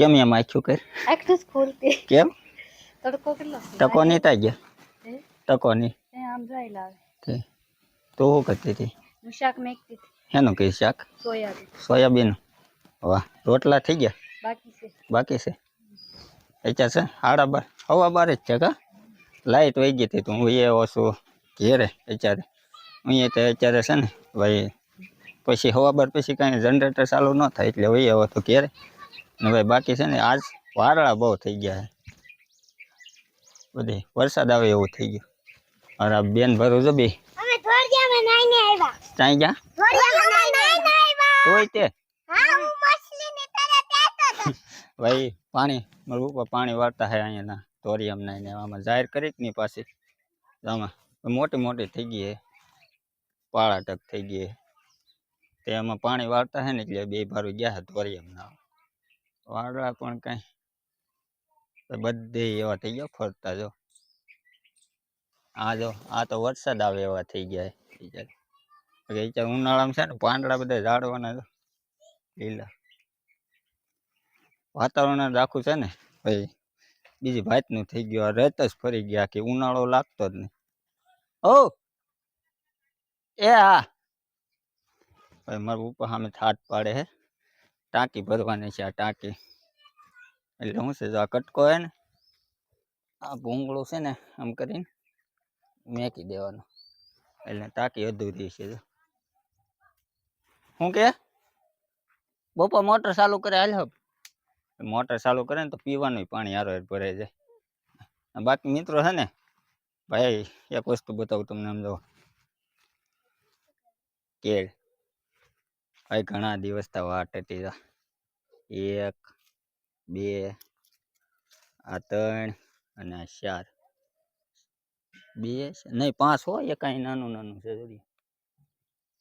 કેમ એમ આખ્યું કર આખું જ ખોલતી કેમ તડકો કેટલો ટકો નહીં થાય ગયા હે ટકો નહીં એ આમ જોઈ લાવે તે તો શું કરતી હતી હું શાક મેકતી હતી એનું કઈ શાક સોયાબીન સોયાબીન વાહ રોટલા થઈ ગયા બાકી છે બાકી છે અત્યારે છે 12:30 12:15 જ છે કા લાઈટ વહી ગઈ હતી તો હું એ આવ્યો છું ઘેરે અત્યારે અહીંયા તો અત્યારે છે ને ભાઈ પછી 12:15 પછી કાંઈ જનરેટર ચાલુ ન થાય એટલે વહી આવ્યો તો ઘેરે ને ભાઈ બાકી છે ને આજ વારળા બહુ થઈ ગયા છે બધી વરસાદ આવે એવું થઈ ગયું અરે આ બેન ભરું જો બે અમે થોડિયામાં નાઈને આવ્યા ચાઈ ગયા થોડિયામાં નાઈને આવ્યા તોય તે હા હું મછલીને તરત આતો ભાઈ પાણી મારું ઉપર પાણી વાળતા હે અહીંયાના તોરિયમ નાઈને આમાં જાહેર કરી જ નહીં પાછી આમાં મોટી મોટી થઈ ગઈ હે પાળા ટક થઈ ગઈ હે તે એમાં પાણી વાળતા હે ને એટલે બે ભારું ગયા હે તોરિયમ ના વાળા પણ કાંઈ બધે એવા થઈ ગયા ફરતા જો આ તો વરસાદ આવે એવા થઈ ગયા હે અત્યારે ઉનાળામાં છે ને પાંદડા બધા ઝાડવાના જો લીલા વાતાવરણ રાખું છે ને ભાઈ બીજી ભાતનું થઈ ગયું રેત જ ફરી ગયા કે ઉનાળો લાગતો જ નહીં ઓ એ હા ભાઈ મારું ઉપર સામે થાટ પાડે હે ટાંકી ભરવાની છે આ ટાંકી એટલે શું છે જો આ કટકો હે ને આ ભૂંગળું છે ને આમ કરીને મેકી દેવાનું એટલે ટાંકી અધૂરી છે જો શું કે બપોર મોટર ચાલુ કરે હાલ મોટર ચાલુ કરે ને તો પીવાનું પાણી હારો ભરાઈ જાય બાકી મિત્રો છે ને ભાઈ એક વસ્તુ બતાવું તમને આમ જો કેળ ભાઈ ઘણા દિવસ તો વાટ હતી 1 2 આ 3 અને આ 4 2 નહીં 5 હોય એ કાંઈ નાનું નાનું છે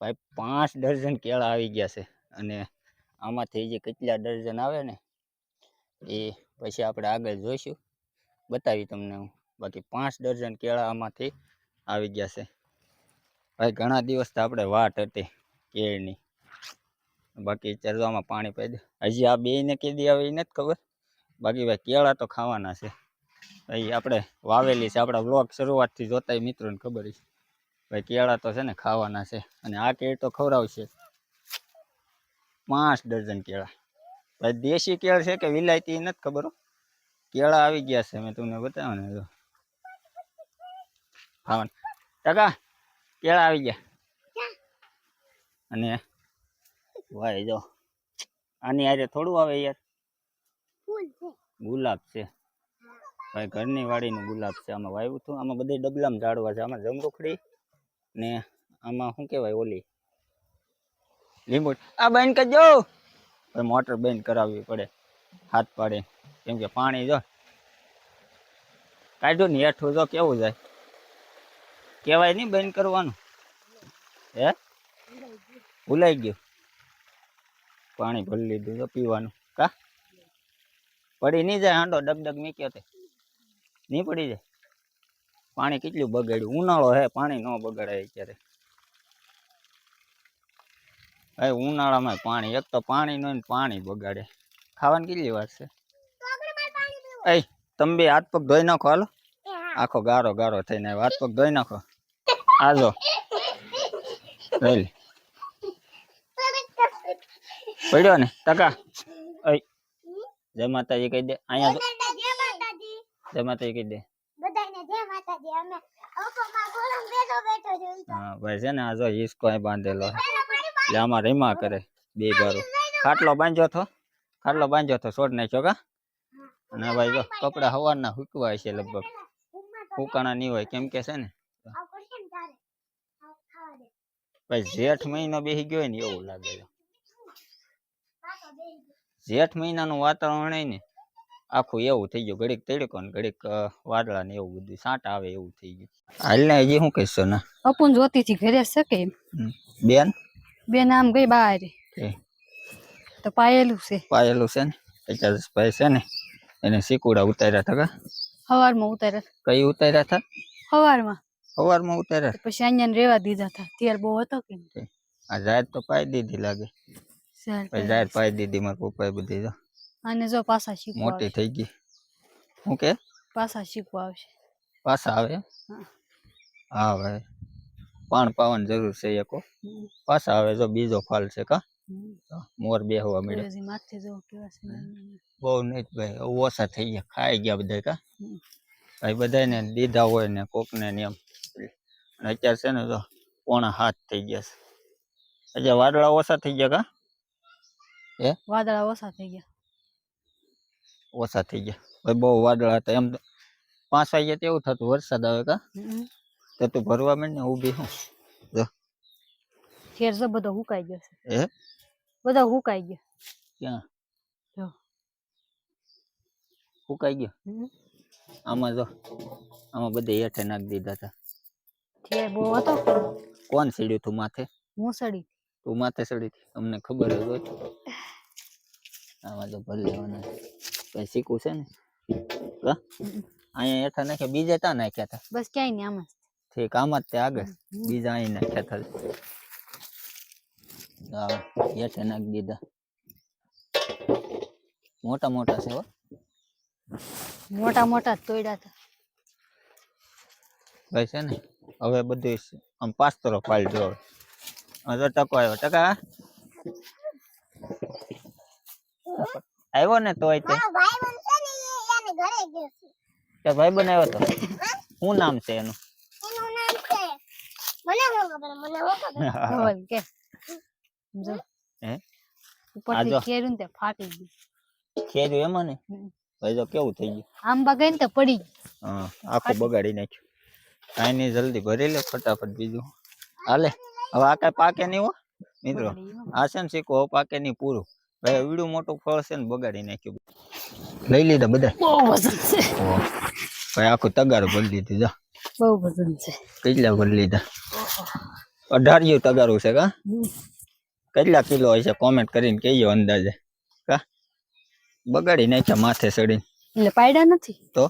ભાઈ 5 ડઝન કેળા આવી ગયા છે અને આમાંથી જે કેટલા ડઝન આવે ને એ પછી આપણે આગળ જોઈશું બતાવી તમને હું બાકી 5 ડઝન કેળા આમાંથી આવી ગયા છે ભાઈ ઘણા દિવસ તો આપણે વાટ હતી કેળની બાકી અત્યારે આમાં પાણી પાઈ દે હજી આ બેયને કેદી આવે એ નથી ખબર બાકી ભાઈ કેળા તો ખાવાના છે ભાઈ આપણે વાવેલી છે આપણા વ્લોગ શરૂઆતથી જોતા મિત્રોને ખબર છે ભાઈ કેળા તો છે ને ખાવાના છે અને આ કેળ તો ખવડાવશે 5 ડઝન કેળા ભાઈ દેશી કેળ છે કે વિલાયતી નથી ખબર કેળા આવી ગયા છે મેં તમને બતાવ્યા ને ખાવાનું ટકા કેળા આવી ગયા અને ભાઈ જો આની આજે થોડું આવે યાર ગુલાબ છે ભાઈ ઘરની વાડીનું ગુલાબ છે આમાં વાવ્યું હતું આમાં બધે ડબલામાં ઝાડવા છે આમાં જમરૂખડી ને આમાં શું કહેવાય ઓલી લીંબુ આ બંધ કરજો ભાઈ મોટર બંધ કરાવવી પડે હાથ પાડે કેમ કે પાણી જો કાઢ્યું ને હેઠું જો કેવું જાય કહેવાય નહીં બંધ કરવાનું હે ભૂલાઈ ગયું પાણી ભરી લીધું તો પીવાનું કા પડી નહીં જાય હાંડો ડગડગ મીક્યો તે નહીં પડી જાય પાણી કેટલું બગાડ્યું ઉનાળો હે પાણી ન બગાડાય અત્યારે હવે ઉનાળામાં પાણી એક તો પાણી નો પાણી બગાડે ખાવાની કેટલી વાર છે એ તમે બે હાથ પગ ધોઈ નાખો હાલો આખો ગારો ગારો થઈને હાથ પગ ધોઈ નાખો આજો પડ્યો ને ટકા જય માતાજી કહી દે અહીંયા જય માતાજી કહી દે હા ભાઈ છે ને આ જો હિસકો બાંધેલો એટલે આમાં રીમા કરે બે બારું ખાટલો બાંધ્યો તો છોડ નાખ્યો કા અને ભાઈ જો કપડા હવારના હુકવાય છે લગભગ ફૂકાણા નહીં હોય કેમ કે છે ને ભાઈ જેઠ મહિનો બેસી ગયો ને એવું લાગે છે જેઠ મહિનાનું વાતાવરણ ને આખું એવું થઈ ગયું ઘડીક તડકો ને ઘડીક વાદળા ને એવું બધું સાંટા આવે એવું થઈ ગયું હાલ ને હજી શું કહીશો ને અપુન જોતી થી ઘરે શકે બેન આમ ગઈ બહાર તો પાયેલું છે ને અત્યારે ભાઈ છે ને એને શીકુડા ઉતાર્યા હતા સવારમાં ઉતાર્યા કઈ ઉતાર્યા હતા સવારમાં ઉતાર્યા પછી અહીંયા રેવા દીધા હતા ત્યાર બહુ હતો કે આ જાહેર તો પાઈ દીધી લાગે જાહેર પાઈ દીધી મારા પપ્પાએ બધી અને જો પાછા શીખવા મોટી આવશે થઈ ગઈ હું કે પાછા શીખવા આવશે પાછા આવે એમ? હા. હા ભાઈ પાણ પાવાની જરૂર છે એકો પાછા આવે જો બીજો ફાલ છે કા મોર બેહવા મળે હજી માથે જો કેવા છે બહુ નહીં ભાઈ ઓછા થઈ ગયા ખાઈ ગયા બધા કા ભાઈ બધાને દીધા હોય ને કોકને ને એમ અને અત્યારે છે ને જો 6:45 થઈ ગયા છે હજી વાદળા ઓછા થઈ ગયા કા હે વાદળા ઓછા થઈ ગયા ઓછા થઈ ગયા ભાઈ બહુ વાદળા હતા એમ 5 વાગ્યા તો એવું થતું વરસાદ આવે કા તો તું ભરવા માંડ ને ઊભી હું જો ખેર જો બધો હુકાઈ ગયો છે હે બધો હુકાઈ ગયો ક્યાં જો ફૂકાઈ ગયો આમાં જો આમાં બધે હેઠે નાખી દીધા હતા ખેર બહુ હતો કોણ સીડ્યું તું માથે હું સડી તું માથે સડી હતી તમને ખબર જ હોય આમાં તો ભરી લેવાના કઈ શીખવું છે ને કા અહીંયા હેઠા નાખ્યા બીજે ત્યાં નાખ્યા હતા બસ ક્યાંય નહીં આમાં ઠીક આમાં જ તે આગળ બીજા અહીં નાખ્યા હતા હેઠે નાખી દીધા મોટા મોટા છે હો મોટા મોટા તોડ્યા હતા ભાઈ છે ને હવે બધું આમ પાસ્તરો પાડી દો હવે ટકો આવ્યો ટકા આવ્યો ને તોય તે ભાઈ બનાવ્યો તો શું નામ છે એનું બોલ કે જો હે ઉપરથી ખેર્યું ને તે ફાટી ગયું ખેર્યું એમાં ને ભાઈ જો કેવું થઈ ગયું આંબા ગઈ ને તે પડી ગઈ હા આખું બગાડી નાખ્યું કાંઈ નહીં જલ્દી ભરી લે ફટાફટ બીજું હાલે હવે આ કઈ પાકે નહીં હો મિત્રો આ છે ને શીખો પાકે નહીં પૂરું ભાઈ એવડું મોટું ફળ છે ને બગાડી નાખ્યું લઈ લીધા બધા બહુ વજન છે ભાઈ આખું તગારું ભરી લીધું જા બહુ વજન છે કેટલા ભરી લીધા 18 તગારું છે કા કેટલા કિલો હશે કોમેન્ટ કરીને કહેજો અંદાજે કા બગાડી નાખ્યા માથે ચડીને એટલે પાડ્યા નથી તો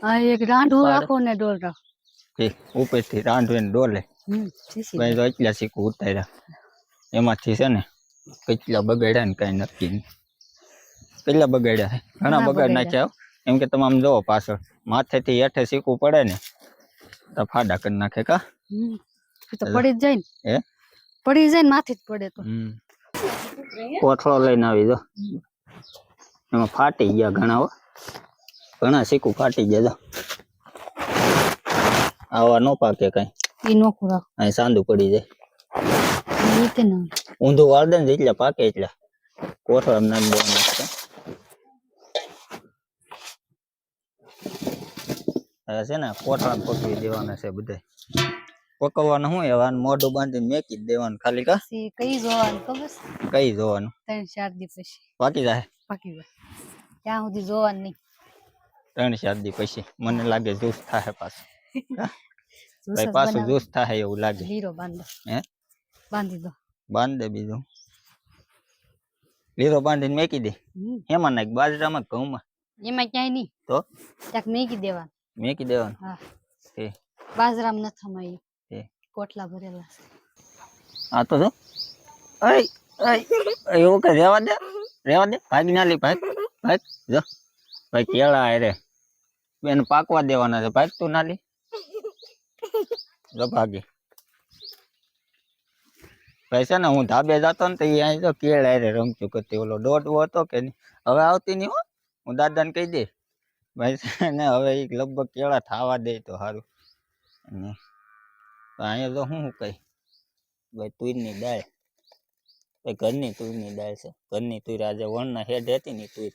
આ એક રાંઢું રાખો ને ડોલ રાખો ઉપરથી રાંધવીને ડોલે ભાઈ તો એટલા શીખવું ઉતાર્યા એમાંથી છે ને કેટલા બગાડ્યા ને કઈ નક્કી નહીં કેટલા બગાડ્યા છે ઘણા બગાડ નાખ્યા એમ કે તમે આમ જોવો પાછળ માથેથી હેઠે શીખવું પડે ને તો ફાડા કરી નાખે કા તો પડી જ જાય ને હે પડી જાય ને માથે જ પડે તો કોથળો લઈને આવી જો એમાં ફાટી ગયા ઘણા હો ઘણા શીખવું ફાટી ગયા જો આવા નો પાકે કઈ ઈ નોખું રાખ અહીં સાંદું પડી જાય રીતે ન ઊંધું વાળ દે ને જેટલા પાકે એટલા કોથળા નાખી દેવાના છે છે ને કોથળા પકવી દેવાના છે બધા પકવવાનું શું એવા મોઢું બાંધીને મેકી જ દેવાનું ખાલી કા કઈ જોવાનું ખબર છે કઈ જોવાનું 3-4 દી પછી પાકી જાય પાકી જાય ત્યાં સુધી જોવાનું નહીં 3-4 દી પછી મને લાગે જ્યુસ થાય પાછું ભાઈ પાછું જ્યુસ થાય એવું લાગે લીરો બાંધો હે બાંધી દો બાંધ દે બીજું લીરો બાંધીને મેકી દે એમાં નાખ બાજરામાં ઘઉંમાં એમાં ક્યાંય નહીં તો ત્યાં મેકી દેવાનું મેકી દેવાનું હા તે બાજરામાં નથી અમારી તે કોટલા ભરેલા છે આ તો જો એવું કે રેવા દે ભાગ ના લી ભાગ જો ભાઈ કેળા રે બેન પાકવા દેવાના છે ભાગ તું ના લી જો ભાગી ભાઈ છે ને હું ધાબે જતો ને તો અહીં તો કેળા રે રમતું કરતી ઓલો દોડવો હતો કે નહીં હવે આવતી નહીં હો હું દાદાને કહી દે ભાઈ છે ને હવે એક લગભગ કેળા થાવા દે તો સારું અને અહીંયા તો શું કઈ ભાઈ તુરની દાળ ભાઈ ઘરની તુરની દાળ છે ઘરની તુર આજે વણના હેડ હતી ને તુર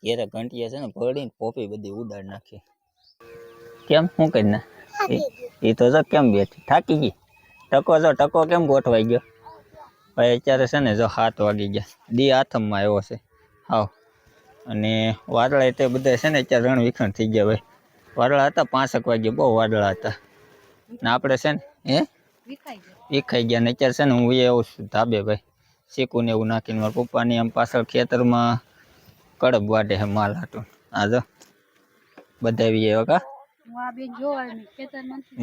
ઘેરે ઘંટિયા છે ને ભળીને પોપી બધી ઉડાડ નાખી કેમ શું કરી ના એ તો જો કેમ બેઠી થાકી ગઈ ટકો કેમ ગોઠવાઈ ગયો ભાઈ અત્યારે છે ને જો 7 વાગી ગયા દી આથમમાં આવ્યો છે હાવ અને વાદળા તે બધા છે ને અત્યારે રણ વિખણ થઈ ગયા ભાઈ વાદળા હતા 5 વાગે બહુ વાદળા હતા ને આપણે છે ને હે વિખાઈ ગયા ને અત્યારે છે ને હું એવું છું ધાબે ભાઈ શીકું ને એવું નાખીને મારા પપ્પાની આમ પાછળ ખેતરમાં કડબ વાટે છે માલ હાટું આ જો બધા આવી આવ્યા કા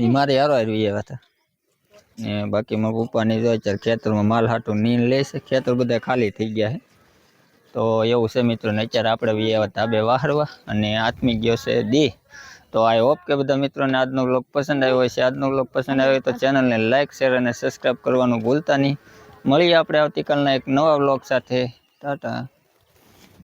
એ મારે યારો આવી આવ્યા હતા ને બાકી મારા પપ્પાની જો અત્યારે ખેતરમાં માલ હાટું નીન લે છે ખેતર બધા ખાલી થઈ ગયા છે તો એવું છે મિત્રો ને અત્યારે આપણે બી ધાબે વાહરવા અને આથમી ગયો છે દી. તો આઈ હોપ કે બધા મિત્રોને આજનો વ્લોગ પસંદ આવ્યો હોય છે. આજનો વ્લોગ પસંદ આવ્યો તો ચેનલને લાઇક શેર અને સબસ્ક્રાઈબ કરવાનું ભૂલતા નહીં. મળીએ આપણે આવતીકાલના એક નવા વ્લોગ સાથે. ટાટા.